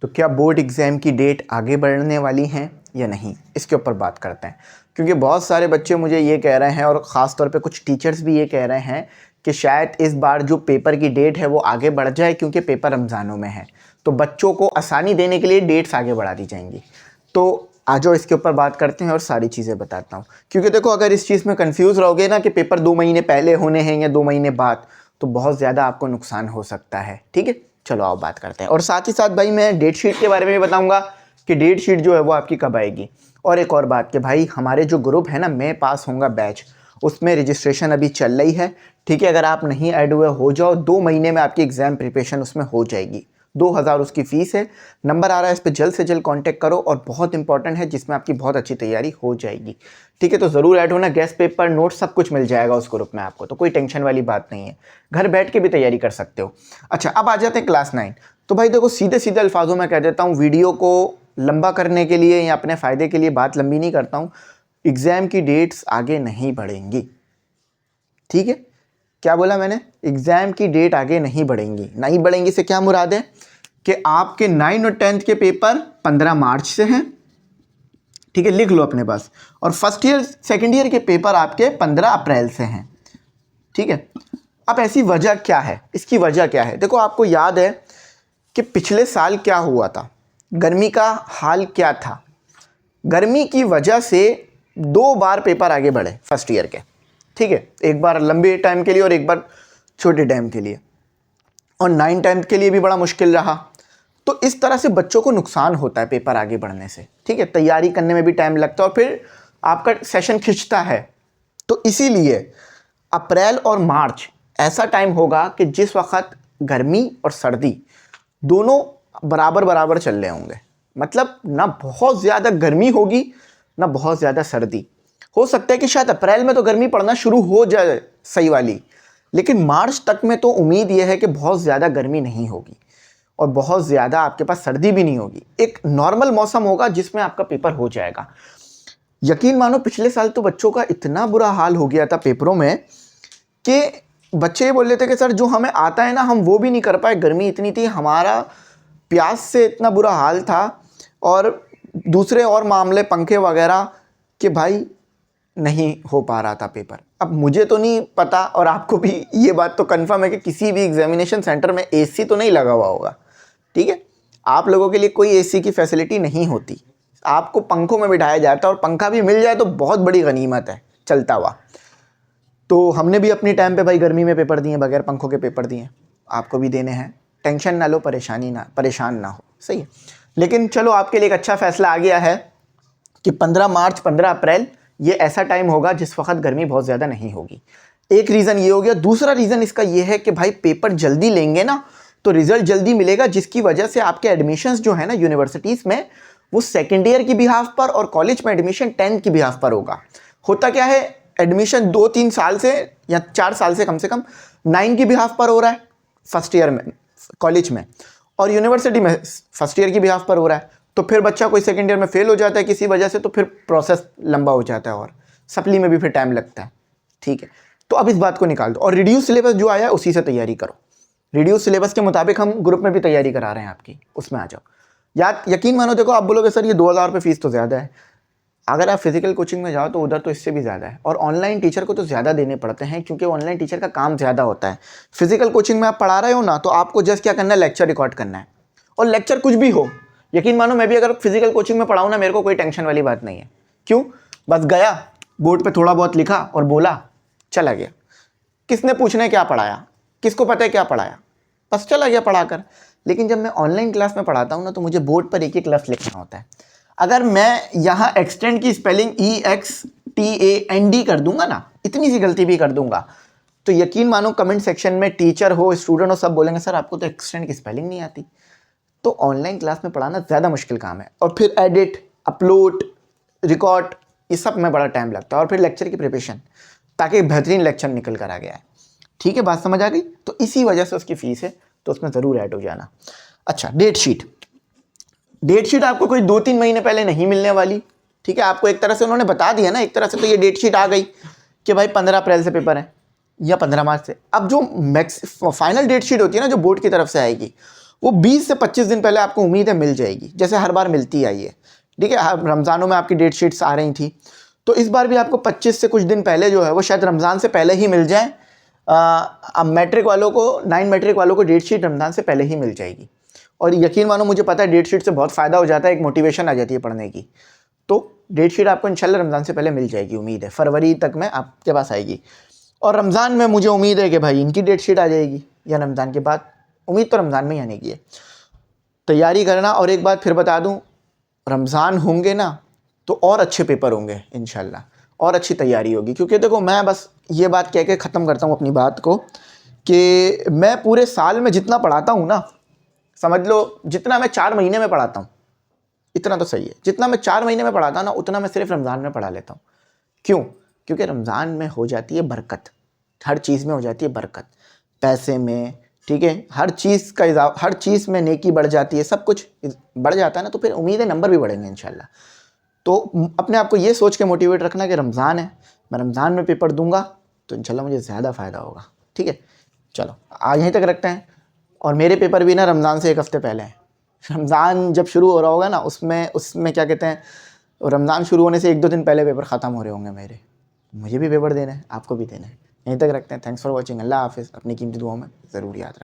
तो क्या board exam की डेट आगे बढ़ने वाली हैं या नहीं, इसके ऊपर बात करते हैं। क्योंकि बहुत सारे बच्चे मुझे ये कह रहे हैं और ख़ास तौर पे कुछ टीचर्स भी ये कह रहे हैं कि शायद इस बार जो पेपर की डेट है वो आगे बढ़ जाए क्योंकि पेपर रमज़ानों में है, तो बच्चों को आसानी देने के लिए डेट्स आगे बढ़ा दी जाएंगी। तो आ जाओ इसके ऊपर बात करते हैं और सारी चीज़ें बताता हूँ। क्योंकि देखो, अगर इस चीज़ में कंफ्यूज रहोगे ना कि पेपर 2 महीने पहले होने हैं या 2 महीने बाद, तो बहुत ज़्यादा आपको नुकसान हो सकता है। ठीक है, चलो आओ बात करते हैं। और साथ ही साथ भाई मैं डेट शीट के बारे में भी बताऊँगा कि डेट शीट जो है वो आपकी कब आएगी। और एक और बात कि भाई हमारे जो ग्रुप है ना, मैं पास होऊंगा बैच, उसमें रजिस्ट्रेशन अभी चल रही है। ठीक है, अगर आप नहीं ऐड हुए हो जाओ, 2 महीने में आपकी एग्ज़ाम प्रिपरेशन उसमें हो जाएगी। 2000 उसकी फ़ीस है। नंबर आ रहा है, इस पर जल्द से जल्द कांटेक्ट करो और बहुत इंपॉर्टेंट है, जिसमें आपकी बहुत अच्छी तैयारी हो जाएगी। ठीक है, तो ज़रूर ऐड होना। गेस्ट पेपर, नोट सब कुछ मिल जाएगा उस ग्रुप में आपको, तो कोई टेंशन वाली बात नहीं है। घर बैठ के भी तैयारी कर सकते हो। अच्छा, अब आ जाते हैं क्लास 9। तो भाई देखो, सीधे सीधे अल्फाजों में कह देता हूँ, वीडियो को लंबा करने के लिए या अपने फ़ायदे के लिए बात लंबी नहीं करता हूँ। एग्ज़ाम की डेट्स आगे नहीं बढ़ेंगी। ठीक है, क्या बोला मैंने? एग्ज़ाम की डेट आगे नहीं बढ़ेंगी। नहीं बढ़ेंगी से क्या मुराद है कि आपके 9 और 10th के पेपर 15 मार्च से हैं। ठीक है, लिख लो अपने पास। और फर्स्ट ईयर सेकेंड ईयर के पेपर आपके 15 अप्रैल से हैं। ठीक है, अब ऐसी वजह क्या है, इसकी वजह क्या है? देखो, आपको याद है कि पिछले साल क्या हुआ था, गर्मी का हाल क्या था। गर्मी की वजह से 2 बार पेपर आगे बढ़े फर्स्ट ईयर के। ठीक है, एक बार लंबे टाइम के लिए और एक बार छोटे टाइम के लिए। और 9 10th के लिए भी बड़ा मुश्किल रहा। तो इस तरह से बच्चों को नुकसान होता है पेपर आगे बढ़ने से। ठीक है, तैयारी करने में भी टाइम लगता है और फिर आपका सेशन खिंचता है। तो इसीलिए अप्रैल और मार्च ऐसा टाइम होगा कि जिस वक्त गर्मी और सर्दी दोनों बराबर बराबर चल रहे होंगे। मतलब ना बहुत ज़्यादा गर्मी होगी ना बहुत ज़्यादा सर्दी। हो सकता है कि शायद अप्रैल में तो गर्मी पड़ना शुरू हो जाए सही वाली, लेकिन मार्च तक में तो उम्मीद यह है कि बहुत ज़्यादा गर्मी नहीं होगी और बहुत ज़्यादा आपके पास सर्दी भी नहीं होगी। एक नॉर्मल मौसम होगा जिसमें आपका पेपर हो जाएगा। यकीन मानो, पिछले साल तो बच्चों का इतना बुरा हाल हो गया था पेपरों में कि बच्चे ये बोल रहे थे कि सर जो हमें आता है ना, हम वो भी नहीं कर पाए, गर्मी इतनी थी, हमारा प्यास से इतना बुरा हाल था। और दूसरे और मामले पंखे वगैरह कि भाई नहीं हो पा रहा था पेपर। अब मुझे तो नहीं पता और आपको भी ये बात तो कंफर्म है कि किसी भी एग्जामिनेशन सेंटर में एसी तो नहीं लगा हुआ होगा। ठीक है, आप लोगों के लिए कोई एसी की फैसिलिटी नहीं होती, आपको पंखों में बिठाया जाता है और पंखा भी मिल जाए तो बहुत बड़ी गनीमत है चलता हुआ। तो हमने भी अपनी टाइम पे भाई गर्मी में पेपर दिए, बगैर पंखों के पेपर दिए, आपको भी देने हैं। टेंशन ना लो, परेशान ना हो। सही है, लेकिन चलो आपके लिए एक अच्छा फैसला आ गया है कि 15 मार्च 15 अप्रैल ये ऐसा टाइम होगा जिस वक्त गर्मी बहुत ज़्यादा नहीं होगी। एक रीज़न ये हो गया। दूसरा रीज़न इसका ये है कि भाई पेपर जल्दी लेंगे ना तो रिज़ल्ट जल्दी मिलेगा, जिसकी वजह से आपके एडमिशन्स जो है ना यूनिवर्सिटीज़ में, वो सेकेंड ईयर की बिहाफ पर और कॉलेज में एडमिशन 10th की बिहाफ पर होगा। होता क्या है, एडमिशन 2-3 साल से या 4 साल से कम 9 की बिहाफ पर हो रहा है फर्स्ट ईयर में कॉलेज में, और यूनिवर्सिटी में फर्स्ट ईयर की बिहाफ पर हो रहा है। तो फिर बच्चा कोई सेकेंड ईयर में फेल हो जाता है किसी वजह से, तो फिर प्रोसेस लंबा हो जाता है और सप्ली में भी फिर टाइम लगता है। ठीक है, तो अब इस बात को निकाल दो और रिड्यूस सिलेबस जो आया है उसी से तैयारी करो। रिड्यूस सिलेबस के मुताबिक हम ग्रुप में भी तैयारी करा रहे हैं आपकी, उसमें आ जाओ। याद यकीन मानो, देखो आप बोलोगे सर ये 2000 रुपये फीस तो ज़्यादा है। अगर आप फिजिकल कोचिंग में जाओ तो उधर तो इससे भी ज़्यादा है, और ऑनलाइन टीचर को तो ज़्यादा देने पड़ते हैं क्योंकि ऑनलाइन टीचर का काम ज़्यादा होता है। फिजिकल कोचिंग में आप पढ़ा रहे हो ना, तो आपको जस्ट क्या करना है, लेक्चर रिकॉर्ड करना है। और लेक्चर कुछ भी हो, यकीन मानो मैं भी अगर फिजिकल कोचिंग में पढ़ाऊँ ना, मेरे को कोई टेंशन वाली बात नहीं है। क्यों? बस गया, बोर्ड पे थोड़ा बहुत लिखा और बोला, चला गया। किसने पूछना है क्या पढ़ाया, किसको पता है क्या पढ़ाया, बस चला गया पढ़ाकर। लेकिन जब मैं ऑनलाइन क्लास में पढ़ाता हूँ ना, तो मुझे बोर्ड पर एक एक लफ्ज़ लिखना होता है। अगर मैं यहाँ एक्सटेंड की स्पेलिंग EXTAND कर दूंगा ना, इतनी सी गलती भी कर दूंगा, तो यकीन मानो कमेंट सेक्शन में टीचर हो, स्टूडेंट हो, सब बोलेंगे सर आपको तो एक्सटेंड की स्पेलिंग नहीं आती। तो ऑनलाइन क्लास में पढ़ाना ज़्यादा मुश्किल काम है, और फिर एडिट, अपलोड, रिकॉर्ड, ये सब में बड़ा टाइम लगता है, और फिर लेक्चर की प्रिपरेशन, ताकि बेहतरीन लेक्चर निकल कर आ गया है। ठीक है, बात समझ आ गई? तो इसी वजह से उसकी फ़ीस है, तो उसमें ज़रूर ऐड हो जाना। अच्छा, डेट शीट आपको कोई 2-3 महीने पहले नहीं मिलने वाली। ठीक है, आपको एक तरह से उन्होंने बता दिया ना, एक तरह से तो ये डेट शीट आ गई कि भाई 15 अप्रैल से पेपर है या 15 मार्च से। अब जो फाइनल डेट शीट होती है ना, जो बोर्ड की तरफ से आएगी, वो 20 से 25 दिन पहले आपको उम्मीद है मिल जाएगी, जैसे हर बार मिलती आई है। ठीक है, रमज़ानों में आपकी डेट शीट्स आ रही थी, तो इस बार भी आपको 25 से कुछ दिन पहले जो है वो शायद रमज़ान से पहले ही मिल जाए। अब मैट्रिक वालों को, 9 मैट्रिक वालों को डेट शीट रमज़ान से पहले ही मिल जाएगी। और यकीन मानो मुझे पता है डेट शीट से बहुत फ़ायदा हो जाता है, एक मोटिवेशन आ जाती है पढ़ने की। तो डेट शीट आपको इंशाल्लाह रमज़ान से पहले मिल जाएगी, उम्मीद है फरवरी तक में आपके पास आएगी। और रमज़ान में मुझे उम्मीद है कि भाई इनकी डेट शीट आ जाएगी या रमज़ान के बाद, उम्मीद तो रमज़ान में ही आने की है। तैयारी करना। और एक बात फिर बता दूं, रमज़ान होंगे ना तो और अच्छे पेपर होंगे इंशाल्लाह, और अच्छी तैयारी होगी। क्योंकि देखो मैं बस ये बात कह के ख़त्म करता हूँ अपनी बात को कि मैं पूरे साल में जितना पढ़ाता हूँ ना, समझ लो जितना मैं 4 महीने में पढ़ाता हूँ इतना तो सही है, जितना मैं 4 महीने में पढ़ाता ना उतना मैं सिर्फ रमज़ान में पढ़ा लेता हूँ। क्यों? क्योंकि रमज़ान में हो जाती है बरकत, हर चीज़ में हो जाती है बरकत, पैसे में, ठीक है, हर चीज़ का हर चीज़ में नेकी बढ़ जाती है, सब कुछ बढ़ जाता है ना, तो फिर उम्मीद है नंबर भी बढ़ेंगे इंशाल्लाह। तो अपने आप को ये सोच के मोटिवेट रखना कि रमज़ान है, मैं रमज़ान में पेपर दूंगा तो इंशाल्लाह मुझे ज़्यादा फ़ायदा होगा। ठीक है, चलो आज यहीं तक रखते हैं। और मेरे पेपर भी ना रमज़ान से 1 हफ़्ते पहले हैं। रमज़ान जब शुरू हो रहा होगा ना, उसमें क्या कहते हैं, रमज़ान शुरू होने से 1-2 दिन पहले पेपर ख़त्म हो रहे होंगे मेरे। मुझे भी पेपर देना है, आपको भी देना है। यहीं तक रखते हैं। Thanks for watching. अल्लाह हाफ़िज़। अपनी कीमती दुआओं में ज़रूर याद रखें।